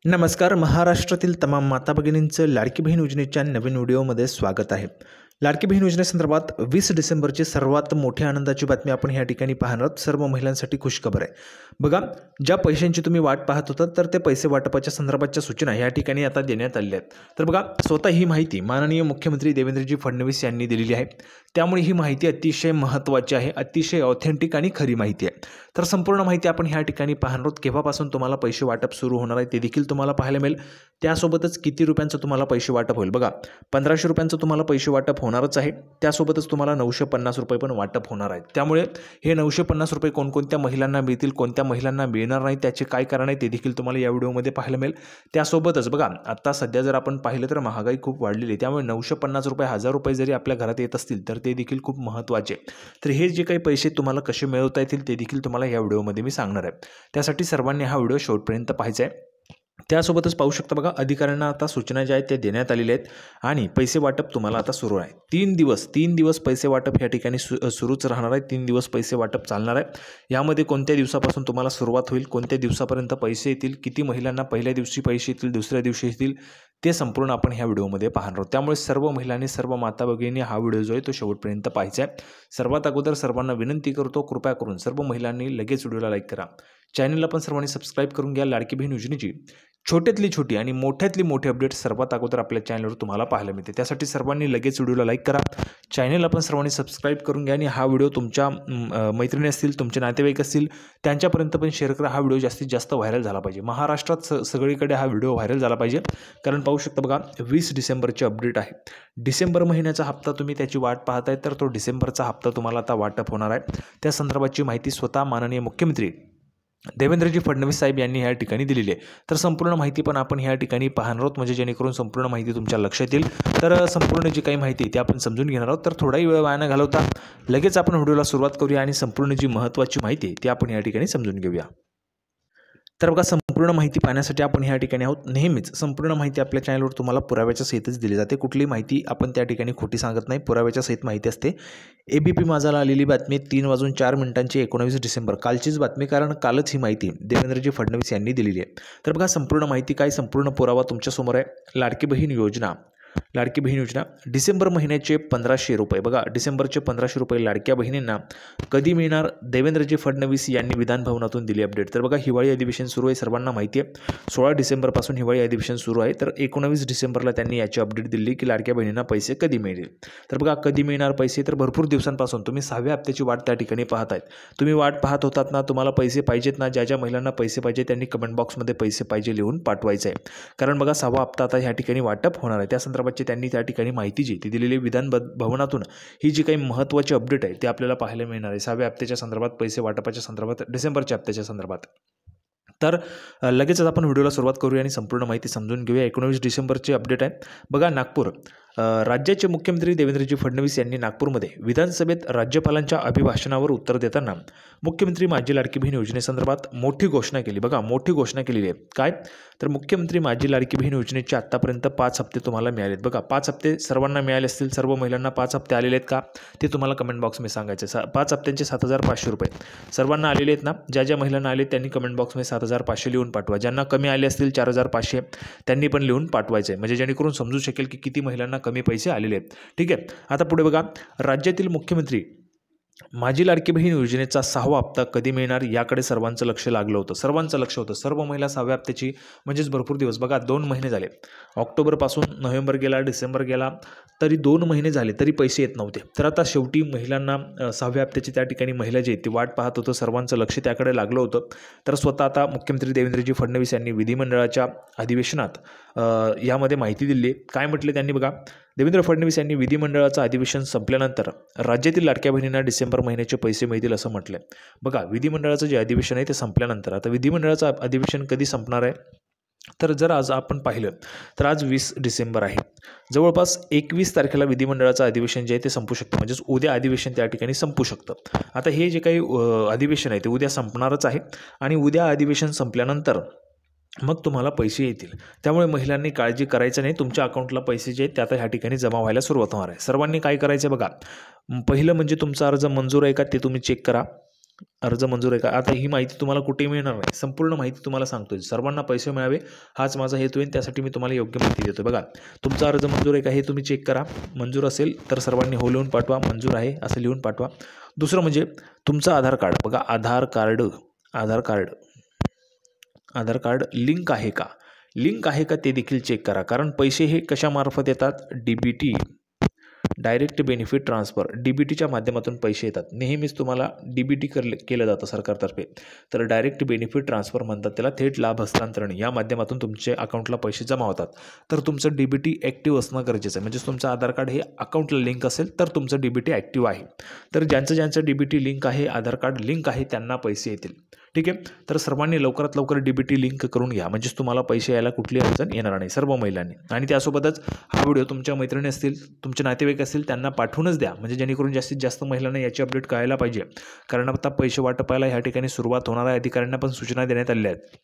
नमस्कार. महाराष्ट्रातील तमाम माता भगिनींचं लाडकी बहीण योजनेच्या नवीन व्हिडिओमध्ये स्वागत आहे. लाडकी बहीण योजनेसंदर्भात 20 डिसेंबरची सर्वात मोठी आनंदाची बातमी आपण ह्या ठिकाणी पाहणार आहोत. सर्व महिलांसाठी खुशखबर आहे. बघा, ज्या पैशांची तुम्ही वाट पाहत होता तर ते पैसे वाटपाच्या संदर्भाच्या सूचना या ठिकाणी आता देण्यात आल्या आहेत. तर बघा, स्वतः ही माहिती माननीय मुख्यमंत्री देवेंद्रजी फडणवीस यांनी दिलेली आहे. त्यामुळे ही माहिती अतिशय महत्त्वाची आहे, अतिशय ऑथेंटिक आणि खरी माहिती आहे. तर संपूर्ण माहिती आपण ह्या ठिकाणी पाहणार आहोत. केव्हापासून तुम्हाला पैसे वाटप सुरू होणार आहे ते देखील तुम्हाला पाहायला मिळेल. त्यासोबतच किती रुपयांचं तुम्हाला पैसे वाटप होईल. बघा, 1500 रुपयांचं तुम्हाला पैसे वाटप होणारच आहे. त्यासोबतच तुम्हाला 950 रुपये पण वाटप होणार आहेत. त्यामुळे हे 950 रुपये कोणकोणत्या महिलांना मिळतील, कोणत्या महिलांना मिळणार नाही, त्याचे काय कारण आहे ते देखील तुम्हाला या व्हिडिओमध्ये पाहायला मिळेल. त्यासोबतच बघा, आता सध्या जर आपण पाहिलं तर महागाई खूप वाढलेली आहे. त्यामुळे 950 रुपये, 1000 रुपये जरी आपल्या घरात येत असतील तर ते देखील खूप महत्त्वाचे. तर हे जे काही पैसे तुम्हाला कसे मिळवता येतील ते देखील तुम्हाला या व्हिडिओमध्ये मी सांगणार आहे. त्यासाठी सर्वांनी हा व्हिडिओ शेवटपर्यंत पाहायचा आहे. त्यासोबतच पाहू शकता, बघा, अधिकाऱ्यांना आता सूचना ज्या आहेत त्या देण्यात आलेल्या आहेत आणि पैसे वाटप तुम्हाला आता सुरू आहे. 3 दिवस पैसे वाटप या ठिकाणी सुरूच राहणार आहे. 3 दिवस पैसे वाटप चालणार आहे. यामध्ये कोणत्या दिवसापासून तुम्हाला सुरुवात होईल, कोणत्या दिवसापर्यंत पैसे येतील, किती महिलांना पहिल्या दिवशी पैसे येतील, दुसऱ्या दिवशी येतील, ते संपूर्ण आपण ह्या व्हिडिओमध्ये पाहणार आहोत. त्यामुळे सर्व महिलांनी, सर्व माता भगिनींनी हा व्हिडिओ जो आहे तो शेवटपर्यंत पाहायचा आहे. सर्वात अगोदर सर्वांना विनंती करतो, कृपया करून सर्व महिलांनी लगेच व्हिडिओला लाईक करा. चॅनलला पण सर्वांनी सबस्क्राईब करून घ्या. लाडकी बहीण योजनेची छोट्यातली छोटी आणि मोठ्यातली मोठी अपडेट सर्वात अगोदर आपल्या चॅनलवर तुम्हाला पाहायला मिळते. त्यासाठी सर्वांनी लगेच व्हिडिओला लाईक करा. चॅनलला पण सर्वांनी सबस्क्राईब करून घ्या आणि हा व्हिडिओ तुमच्या मैत्रिणी असतील, तुमचे नातेवाईक असतील, त्यांच्यापर्यंत पण शेअर करा. हा व्हिडिओ जास्तीत जास्त व्हायरल झाला पाहिजे. महाराष्ट्रात सगळीकडे हा व्हिडिओ व्हायरल झाला पाहिजे. कारण पाहू शकता, बघा, 20 डिसेंबरची अपडेट आहे. डिसेंबर महिन्याचा हप्ता तुम्ही त्याची वाट पाहताय, तर तो डिसेंबरचा हप्ता तुम्हाला आता वाटप होणार आहे. त्या संदर्भाची माहिती स्वतः माननीय मुख्यमंत्री देवेंद्रजी फडणवीस साहेब यांनी या ठिकाणी दिलेली आहे. तर संपूर्ण माहिती पण आपण ह्या ठिकाणी पाहणार आहोत, म्हणजे जेणेकरून संपूर्ण माहिती तुमच्या लक्षात येईल. तर संपूर्ण जी काही माहिती ती आपण समजून घेणार आहोत. तर थोडाही वेळ वाया न घालवता लगेच आपण व्हिडिओला सुरुवात करूया आणि संपूर्ण जी महत्त्वाची माहिती ती आपण या ठिकाणी समजून घेऊया. तर बघा, संपूर्ण माहिती पाहण्यासाठी आपण ह्या ठिकाणी आहोत. नेहमीच संपूर्ण माहिती आपल्या चॅनलवर तुम्हाला पुराव्याच्या सहितच दिली जाते. कुठलीही माहिती आपण त्या ठिकाणी खोटी सांगत नाही, पुराव्याच्या सहित माहिती असते. ABP माझाला आलेली बातमी 3:04 19 डिसेंबर, कालचीच बातमी, कारण कालच ही माहिती देवेंद्रजी फडणवीस यांनी दिलेली आहे. तर बघा, संपूर्ण माहिती काय, संपूर्ण पुरावा तुमच्यासमोर आहे. लाडकी बहीण योजना डिसेंबर महिन्याचे 1500 रुपये. बघा, डिसेंबरचे 1500 रुपये लाडक्या बहिणींना कधी मिळणार, देवेंद्रजी फडणवीस यांनी विधानभवनातून दिली अपडेट. तर बघा, हिवाळी अधिवेशन सुरू आहे, सर्वांना माहिती आहे. 16 डिसेंबरपासून हिवाळी अधिवेशन सुरू आहे. तर 19 डिसेंबरला त्यांनी याची अपडेट दिली की लाडक्या बहिणींना पैसे कधी मिळतील. तर बघा, कधी मिळणार पैसे, तर भरपूर दिवसांपासून तुम्ही 6व्या हप्त्याची वाट त्या ठिकाणी पाहत आहेत. तुम्ही वाट पाहत होतात ना, तुम्हाला पैसे पाहिजेत ना, ज्या महिलांना पैसे पाहिजे त्यांनी कमेंट बॉक्समध्ये पैसे पाहिजे लिहून पाठवायचं आहे. कारण बघा, 6वा हप्ता आता ह्या ठिकाणी वाटप होणार आहे. त्या संदर्भात त्यांनी त्या ठिकाणी माहिती जी ती दिलेली विधान भवनातून, ही जी काही महत्त्वाची अपडेट आहे ते आपल्याला पाहायला मिळणार आहे 6व्या हप्त्याच्या संदर्भात, पैसे वाटपाच्या संदर्भात, डिसेंबरच्या हप्त्याच्या संदर्भात. तर लगेचच आपण व्हिडिओला सुरुवात करूया आणि संपूर्ण माहिती समजून घेऊया. 19 डिसेंबरची अपडेट आहे. बघा, नागपूर, राज्याचे मुख्यमंत्री देवेंद्रजी फडणवीस यांनी नागपूरमध्ये विधानसभेत राज्यपालांच्या अभिभाषणावर उत्तर देताना मुख्यमंत्री माझी लाडकी बहीण योजनेसंदर्भात मोठी घोषणा केली. बघा, मोठी घोषणा केलेली आहे. काय, तर मुख्यमंत्री माझी लाडकी बहीण योजनेचे आत्तापर्यंत 5 हप्ते तुम्हाला मिळालेत. बघा, 5 हप्ते सर्वांना मिळाले असतील. सर्व महिलांना 5 हप्ते आलेले आहेत का ते तुम्हाला कमेंट बॉक्समध्ये सांगायचं. 5 हप्त्यांचे 7500 रुपये सर्वांना आलेले आहेत ना. ज्या महिलांना आले त्यांनी कमेंट बॉक्समध्ये 7500 लिहून पाठवा. ज्यांना कमी आले असतील 4500 त्यांनी पण लिहून पाठवायचं आहे, म्हणजे जेणेकरून समजू शकेल की किती महिलांना कमी पैसे आलेले आहेत. ठीक आहे. आता पुढे बघा, राज्यातील मुख्यमंत्री माझी लाडकी बहीण योजनेचा 6वा हप्ता कधी मिळणार याकडे सर्वांचं लक्ष लागलं होतं. सर्व महिला 6व्या हप्त्याची, म्हणजेच भरपूर दिवस, बघा 2 महिने झाले. ऑक्टोबरपासून नोव्हेंबर गेला, डिसेंबर गेला, तरी 2 महिने झाले तरी पैसे येत नव्हते. तर आता शेवटी महिलांना 6व्या हप्त्याची त्या ठिकाणी महिला जी ती वाट पाहत होतं, सर्वांचं लक्ष त्याकडे लागलं होतं. तर स्वतः आता मुख्यमंत्री देवेंद्रजी फडणवीस यांनी विधिमंडळाच्या अधिवेशनात यामध्ये माहिती दिली. काय म्हटले त्यांनी, बघा, देवेंद्र फडणवीस यांनी विधिमंडळाचं अधिवेशन संपल्यानंतर राज्यातील लाडक्या बहिणींना डिसेंबर महिन्याचे पैसे मिळतील असं म्हटलं. बघा, विधिमंडळाचं जे अधिवेशन आहे ते संपल्यानंतर, आता विधिमंडळाचं अधिवेशन कधी संपणार आहे, तर जर आज आपण पाहिलं तर आज 20 डिसेंबर आहे. जवळपास 21 तारखेला विधिमंडळाचं अधिवेशन जे आहे ते संपू शकतं, म्हणजेच उद्या अधिवेशन त्या ठिकाणी संपू शकतं. आता हे जे काही अधिवेशन आहे ते उद्या संपणारच आहे आणि उद्या अधिवेशन संपल्यानंतर मग तुम्हाला पैसे येतील. त्यामुळे महिलांनी काळजी करायचं नाही. तुमच्या अकाउंटला पैसे जे आहेत ते आता ह्या ठिकाणी जमा व्हायला सुरुवात होणार आहे. सर्वांनी काय करायचं, बघा, पहिलं म्हणजे तुमचा अर्ज मंजूर आहे का ते तुम्ही चेक करा. अर्ज मंजूर आहे का? आता ही माहिती तुम्हाला कुठेही मिळणार नाही, संपूर्ण माहिती तुम्हाला सांगतोय. सर्वांना पैसे मिळावे हाच माझा हेतू आहे, त्यासाठी मी तुम्हाला योग्य माहिती देतो. बघा, तुमचा अर्ज मंजूर आहे का हे तुम्ही चेक करा. मंजूर असेल तर सर्वांनी हो लिहून पाठवा, मंजूर आहे असं लिहून पाठवा. दुसरं म्हणजे तुमचं आधार कार्ड. बघा, आधार कार्ड लिंक आहे का? लिंक आहे का ते देखील चेक करा. कारण पैसे हे कशामार्फत येतात? DBT, डायरेक्ट बेनिफिट ट्रान्सफर, DBTच्या माध्यमातून पैसे येतात. नेहमीच तुम्हाला DBT केलं जातं सरकारतर्फे. तर डायरेक्ट बेनिफिट ट्रान्सफर म्हणतात त्याला, थेट लाभ हस्तांतरण. या माध्यमातून तुमच्या अकाउंटला पैसे जमा होतात. तर तुमचं DBT ॲक्टिव्ह असणं गरजेचं आहे. म्हणजे तुमचं आधार कार्ड हे अकाउंटला लिंक असेल तर तुमचं DBT ॲक्टिव्ह आहे. तर ज्यांचं DBT लिंक आहे, आधार कार्ड लिंक आहे, त्यांना पैसे येतील. ठीक आहे. तर सर्वांनी लवकरात लवकर DBT लिंक करून घ्या, म्हणजेच तुम्हाला पैसे यायला कुठली अडचण येणार नाही, सर्व महिलांनी. आणि त्यासोबतच हा व्हिडिओ तुमच्या मैत्रिणी असतील, तुमचे नातेवाईक असतील, त्यांना पाठवूनच द्या, म्हणजे जेणेकरून जास्तीत जास्त महिलांना याची अपडेट कळायला पाहिजे. कारण आता पैसे वाटपायला ह्या ठिकाणी सुरुवात होणार आहे. अधिकाऱ्यांना पण सूचना देण्यात आल्या आहेत.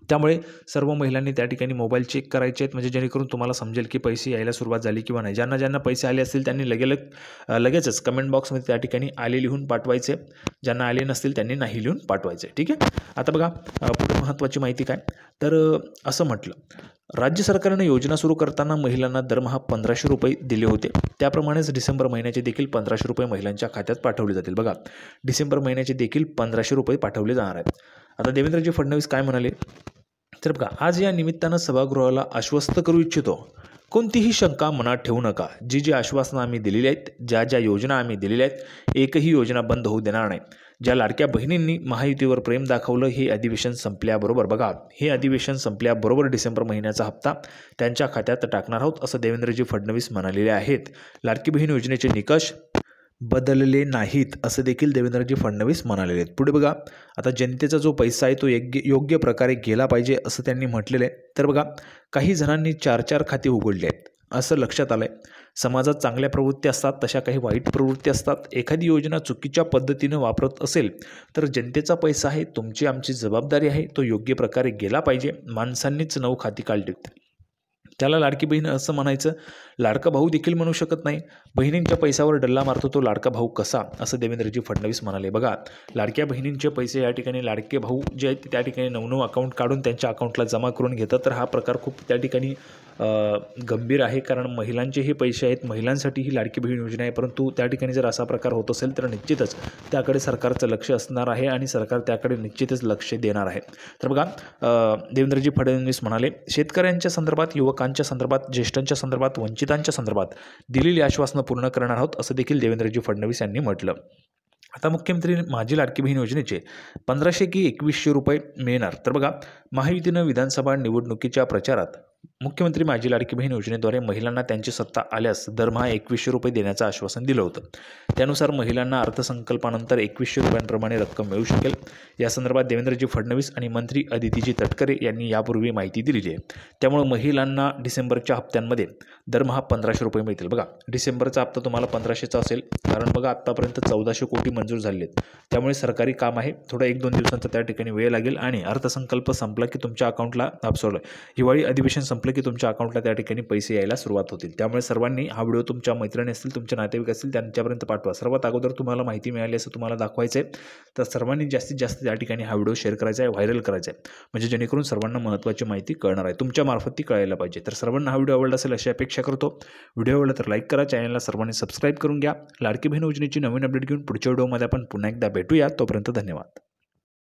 त्यामुळे सर्व महिलांनी त्या ठिकाणी मोबाईल चेक करायचे आहेत, म्हणजे जेणेकरून तुम्हाला समजेल की पैसे यायला सुरुवात झाली किंवा नाही. ज्यांना पैसे आले असतील त्यांनी लगेचच कमेंट बॉक्समध्ये त्या ठिकाणी आले लिहून पाठवायचे. ज्यांना आले नसतील त्यांनी नाही लिहून पाठवायचे. ठीक आहे. आता बघा, पुढे महत्त्वाची माहिती काय, तर असं म्हटलं, राज्य सरकारने योजना सुरू करताना महिलांना दरमहा 1500 रुपये दिले होते. त्याप्रमाणेच डिसेंबर महिन्याचे देखील 1500 रुपये महिलांच्या खात्यात पाठवले जातील. बघा, डिसेंबर महिन्याचे देखील 1500 रुपये पाठवले जाणार आहेत. आता देवेंद्रजी फडणवीस काय म्हणाले, तर बघा, आज या निमित्तानं सभागृहाला आश्वस्त करू इच्छितो, कोणतीही शंका मनात ठेवू नका. जी आश्वासनं आम्ही दिलेली आहेत, ज्या योजना आम्ही दिलेल्या आहेत, एकही योजना बंद होऊ देणार नाही. ज्या लाडक्या बहिणींनी महायुतीवर प्रेम दाखवलं, हे अधिवेशन संपल्याबरोबर, बघा, हे अधिवेशन संपल्याबरोबर डिसेंबर महिन्याचा हप्ता त्यांच्या खात्यात टाकणार आहोत, असं देवेंद्रजी फडणवीस म्हणालेले आहेत. लाडकी बहीण योजनेचे निकष बदलले नाहीत, असं देखील देवेंद्रजी फडणवीस म्हणालेले आहेत. पुढे बघा, आता जनतेचा जो पैसा आहे तो योग्य प्रकारे गेला पाहिजे, असं त्यांनी म्हटलेलं आहे. तर बघा, काही जणांनी 4 खाते उघडले आहेत, असं लक्षात आलं आहे. समाजात चांगल्या प्रवृत्ती असतात, तशा काही वाईट प्रवृत्ती असतात. एखादी योजना चुकीच्या पद्धतीनं वापरत असेल तर जनतेचा पैसा आहे, तुमची आमची जबाबदारी आहे, तो योग्य प्रकारे गेला पाहिजे. माणसांनीच 9 खाती काढली. त्याला लाडकी बहीण असं म्हणायचं, लाडका भाऊ देखील म्हणू शकत नाही. बहिणींच्या पैशावर डल्ला मारतो तो लाडका भाऊ कसा, असं देवेंद्रजी फडणवीस म्हणाले. बघा, लाडक्या बहिणींचे पैसे या ठिकाणी लाडके भाऊ जे आहेत त्या ठिकाणी 9 अकाउंट काढून त्यांच्या अकाउंटला जमा करून घेतात. तर हा प्रकार खूप त्या ठिकाणी गंभीर आहे. कारण महिलांचे हे पैसे आहेत, महिलांसाठी ही लाडकी बहीण योजना आहे. परंतु त्या ठिकाणी जर असा प्रकार होत असेल तर निश्चितच त्याकडे सरकारचं लक्ष असणार आहे आणि सरकार त्याकडे निश्चितच लक्ष देणार आहे. तर बघा, देवेंद्रजी फडणवीस म्हणाले, शेतकऱ्यांच्या संदर्भात, युवकांच्या संदर्भात, ज्येष्ठांच्या संदर्भात, वंचितांच्या संदर्भात दिलेली आश्वासनं पूर्ण करणार आहोत, असं देखील देवेंद्रजी फडणवीस यांनी म्हटलं. आता मुख्यमंत्री माझी लाडकी बहीण योजनेचे 1500 की 2100 रुपये मिळणार. तर बघा, महायुतीनं विधानसभा निवडणुकीच्या प्रचारात मुख्यमंत्री माझी लाडकी बहीण योजनेद्वारे महिलांना त्यांची सत्ता आल्यास दरमहा 2100 रुपये देण्याचं आश्वासन दिलं होतं. त्यानुसार महिलांना अर्थसंकल्पानंतर 2100 रुपयांप्रमाणे रक्कम मिळू शकेल. या संदर्भात देवेंद्रजी फडणवीस आणि मंत्री अदितीजी तटकरे यांनी यापूर्वी माहिती दिलेली आहे. त्यामुळे महिलांना डिसेंबरच्या हप्त्यांमध्ये दरमहा 1500 रुपये मिळतील. बघा, डिसेंबरचा हप्ता तुम्हाला 1500चा असेल, कारण बघा आत्तापर्यंत 1400 कोटी मंजूर झाले आहेत. त्यामुळे सरकारी काम आहे, थोडं 1-2 दिवसांचा त्या ठिकाणी वेळ लागेल. आणि अर्थसंकल्प संपला की तुमच्या अकाउंटला हिवाळी अधिवेशन संपलं की तुमच्या अकाउंटला त्या ठिकाणी पैसे यायला सुरुवात होतील. त्यामुळे सर्वांनी हा व्हिडिओ तुमच्या मैत्रिणी असतील, तुमचे नातेवाईक असतील, त्यांच्यापर्यंत पाठवा. सर्वात अगोदर तुम्हाला माहिती मिळाली असं तुम्हाला दाखवायचं आहे. तर सर्वांनी जास्तीत जास्त त्या ठिकाणी हा व्हिडिओ शेअर करायचा आहे, व्हायरल करायचा आहे, म्हणजे जेणेकरून सर्वांना महत्त्वाची माहिती कळणार आहे, तुमच्या मार्फत ती कळायला पाहिजे. तर सर्वांना हा व्हिडिओ आवडला असेल अशी अपेक्षा करतो. व्हिडिओ आवडला तर लाईक करा, चॅनलला सर्वांनी सबस्क्राईब करून घ्या. लाडकी बहीण योजनेची नवीन अपडेट घेऊन पुढच्या व्हिडिओमध्ये आपण पुन्हा एकदा भेटूया. तोपर्यंत धन्यवाद.